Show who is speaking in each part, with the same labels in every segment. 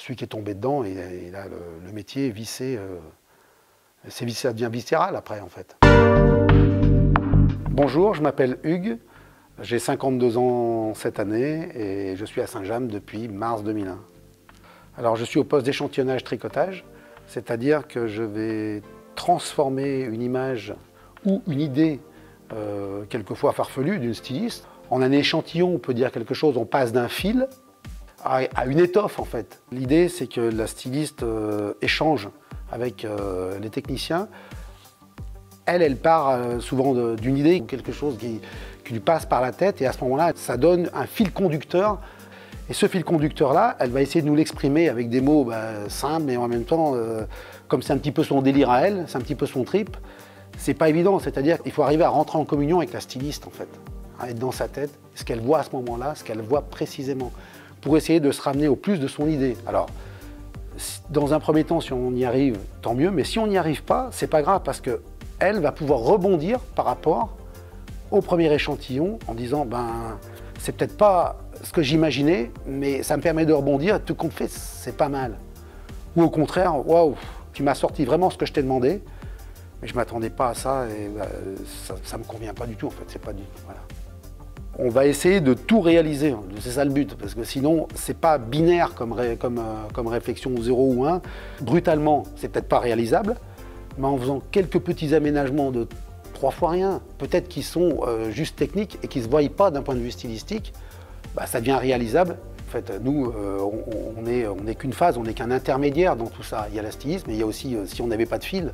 Speaker 1: celui qui est tombé dedans, et là, le métier est vissé, ça devient viscéral après, en fait. Bonjour, je m'appelle Hugues, j'ai 52 ans cette année, et je suis à Saint-James depuis mars 2001. Alors, je suis au poste d'échantillonnage-tricotage, c'est-à-dire que je vais transformer une image ou une idée, quelquefois farfelue, d'une styliste. En un échantillon, on peut dire quelque chose, on passe d'un fil à une étoffe, en fait. L'idée, c'est que la styliste échange avec les techniciens. Elle part souvent d'une idée, quelque chose qui lui passe par la tête, et à ce moment-là, ça donne un fil conducteur. Et ce fil conducteur-là, elle va essayer de nous l'exprimer avec des mots simples, mais en même temps, comme c'est un petit peu son délire à elle, c'est un petit peu son trip, c'est pas évident. C'est-à-dire qu'il faut arriver à rentrer en communion avec la styliste, en fait. Être dans sa tête, ce qu'elle voit à ce moment-là, ce qu'elle voit précisément, pour essayer de se ramener au plus de son idée. Alors, dans un premier temps, si on y arrive, tant mieux, mais si on n'y arrive pas, c'est pas grave, parce qu'elle va pouvoir rebondir par rapport au premier échantillon en disant, c'est peut-être pas ce que j'imaginais, mais ça me permet de rebondir, et tout compte fait, c'est pas mal. Ou au contraire, waouh, tu m'as sorti vraiment ce que je t'ai demandé, mais je ne m'attendais pas à ça, et ça ne me convient pas du tout, en fait, c'est pas du tout, voilà. On va essayer de tout réaliser, c'est ça le but, parce que sinon, c'est pas binaire comme réflexion 0 ou 1. Brutalement, c'est peut-être pas réalisable, mais en faisant quelques petits aménagements de 3 fois rien, peut-être qui sont juste techniques et qui ne se voient pas d'un point de vue stylistique, ça devient réalisable. En fait, nous, on n'est qu'une phase, on n'est qu'un intermédiaire dans tout ça. Il y a la styliste, mais il y a aussi, si on n'avait pas de fil,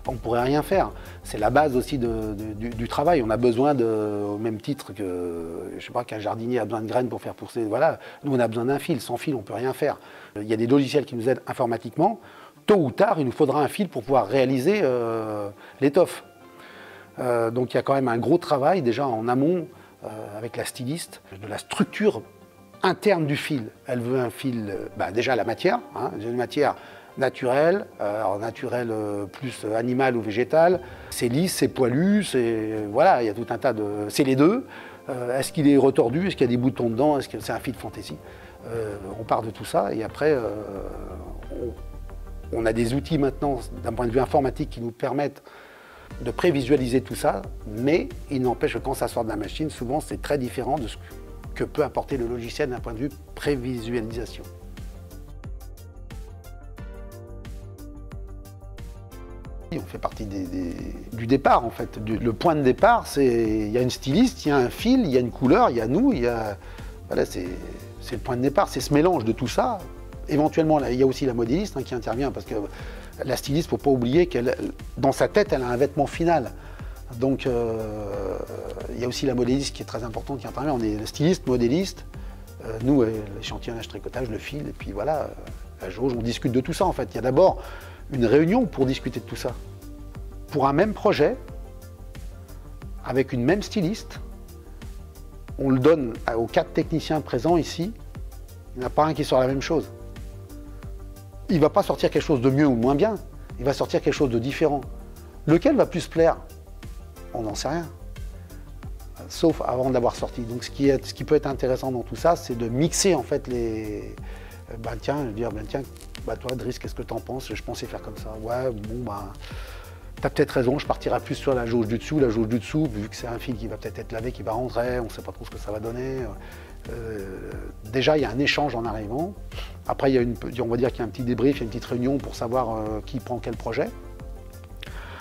Speaker 1: on ne pourrait rien faire. C'est la base aussi du travail. On a besoin au même titre que, je sais pas, qu'un jardinier a besoin de graines pour faire pousser. Voilà, nous on a besoin d'un fil. Sans fil, on ne peut rien faire. Il y a des logiciels qui nous aident informatiquement. Tôt ou tard, il nous faudra un fil pour pouvoir réaliser l'étoffe. Donc il y a quand même un gros travail déjà en amont avec la styliste, de la structure interne du fil. Elle veut un fil, déjà la matière, une matière naturelle, alors naturelle plus animale ou végétale. C'est lisse, c'est poilu, voilà, il y a tout un tas de... C'est les deux. Est-ce qu'il est retordu? Est-ce qu'il y a des boutons dedans? Est-ce que c'est un fil fantaisie? On part de tout ça, et après, on a des outils maintenant, d'un point de vue informatique, qui nous permettent de prévisualiser tout ça, mais il n'empêche que quand ça sort de la machine, souvent c'est très différent de ce que peut apporter le logiciel d'un point de vue prévisualisation. On fait partie du départ, en fait. Le point de départ, il y a une styliste, il y a un fil, il y a une couleur, il y a nous, voilà, c'est le point de départ, c'est ce mélange de tout ça. Éventuellement, il y a aussi la modéliste qui intervient, parce que la styliste, il ne faut pas oublier qu'elle, dans sa tête, elle a un vêtement final. Donc, il y a aussi la modéliste qui est très importante, qui intervient. On est styliste, modéliste, nous, l'échantillonnage, tricotage, le fil, et puis voilà, la jauge, on discute de tout ça, en fait. Il y a d'abord une réunion pour discuter de tout ça. Pour un même projet, avec une même styliste, on le donne aux 4 techniciens présents ici, il n'y en a pas un qui sort la même chose. Il ne va pas sortir quelque chose de mieux ou de moins bien, il va sortir quelque chose de différent. Lequel va plus plaire? On n'en sait rien, sauf avant de l'avoir sorti. Donc ce qui peut être intéressant dans tout ça, c'est de mixer en fait les... toi Driss, qu'est-ce que tu en penses? Je pensais faire comme ça. Ouais, bon, t'as peut-être raison, je partirai plus sur la jauge du dessous. La jauge du dessous, vu que c'est un fil qui va peut-être être lavé, qui va rentrer, on ne sait pas trop ce que ça va donner. Déjà, il y a un échange en arrivant. Après, on va dire qu'il y a un petit débrief, il y a une petite réunion pour savoir qui prend quel projet.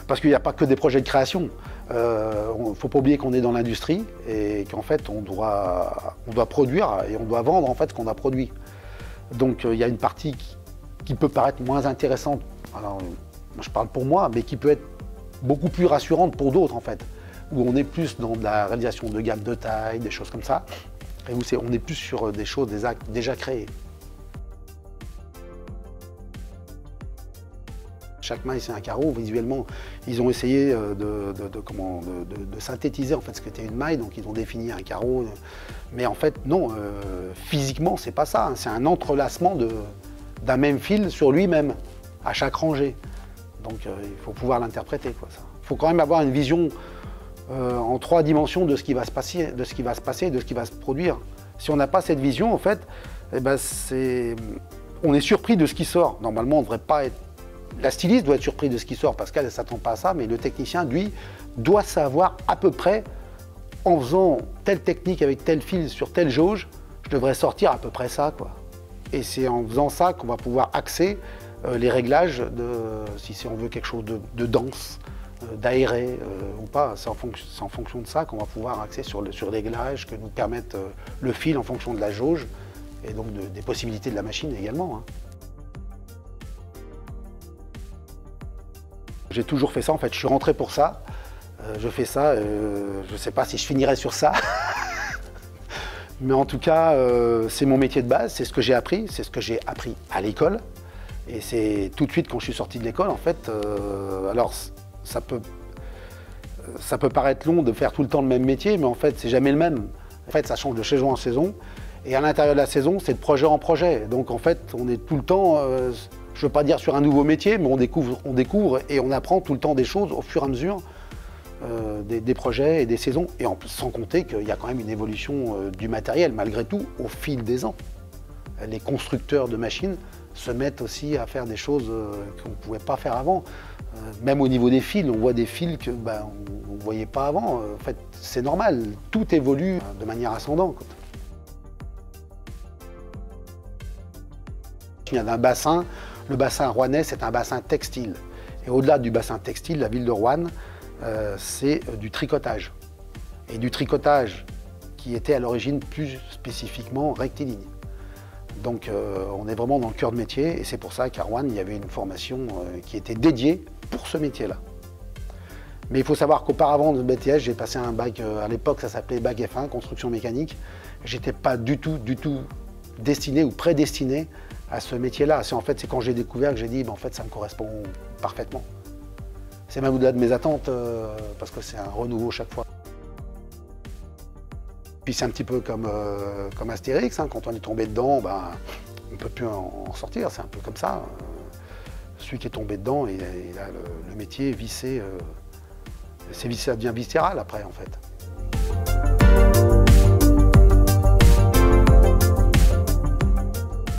Speaker 1: Parce qu'il n'y a pas que des projets de création. Il ne faut pas oublier qu'on est dans l'industrie et qu'en fait, on doit produire et on doit vendre en fait ce qu'on a produit. Donc, il y a une partie qui peut paraître moins intéressante, alors je parle pour moi, mais qui peut être beaucoup plus rassurante pour d'autres en fait, où on est plus dans de la réalisation de gamme de taille, des choses comme ça, et où on est plus sur des choses déjà créées. Chaque maille c'est un carreau, visuellement ils ont essayé de synthétiser en fait ce qu'était une maille, donc ils ont défini un carreau, mais en fait non, physiquement c'est pas ça, c'est un entrelacement d'un même fil sur lui-même, à chaque rangée. Donc il faut pouvoir l'interpréter, quoi, ça. Il faut quand même avoir une vision en 3 dimensions de ce qui va se passer, de ce qui va se produire. Si on n'a pas cette vision, en fait, on est surpris de ce qui sort. Normalement, on ne devrait pas être... La styliste doit être surprise de ce qui sort parce qu'elle ne s'attend pas à ça, mais le technicien, lui, doit savoir à peu près, en faisant telle technique avec tel fil sur telle jauge, je devrais sortir à peu près ça, quoi. Et c'est en faisant ça qu'on va pouvoir axer les réglages, si on veut quelque chose de dense, d'aéré ou pas. C'est en fonction de ça qu'on va pouvoir axer sur les réglages que nous permettent le fil en fonction de la jauge et donc des possibilités de la machine également, hein. J'ai toujours fait ça, en fait, je suis rentré pour ça. Je fais ça, je ne sais pas si je finirai sur ça. Mais en tout cas, c'est mon métier de base, c'est ce que j'ai appris à l'école. Et c'est tout de suite quand je suis sorti de l'école, en fait, alors ça peut paraître long de faire tout le temps le même métier, mais en fait, c'est jamais le même. En fait, ça change de saison en saison. Et à l'intérieur de la saison, c'est de projet en projet. Donc en fait, on est tout le temps, je ne veux pas dire sur un nouveau métier, mais on découvre et on apprend tout le temps des choses au fur et à mesure des projets et des saisons. Et sans compter qu'il y a quand même une évolution du matériel, malgré tout, au fil des ans. Les constructeurs de machines se mettent aussi à faire des choses qu'on ne pouvait pas faire avant. Même au niveau des fils, on voit des fils que on ne voyait pas avant. En fait, c'est normal, tout évolue de manière ascendante. Il y a un bassin, le bassin rouennais, c'est un bassin textile. Et au-delà du bassin textile, la ville de Roanne, c'est du tricotage. Et du tricotage qui était à l'origine plus spécifiquement rectiligne. Donc on est vraiment dans le cœur de métier et c'est pour ça qu'à Roanne, il y avait une formation qui était dédiée pour ce métier-là. Mais il faut savoir qu'auparavant de BTS, j'ai passé un bac, à l'époque ça s'appelait bac F1, construction mécanique. J'étais pas du tout destiné ou prédestiné à ce métier-là. C'est quand j'ai découvert que j'ai dit, en fait, ça me correspond parfaitement. C'est même au-delà de mes attentes, parce que c'est un renouveau chaque fois. Puis c'est un petit peu comme Astérix, hein, quand on est tombé dedans, on ne peut plus en sortir, c'est un peu comme ça. Celui qui est tombé dedans, il a le métier vissé, ça devient viscéral après en fait.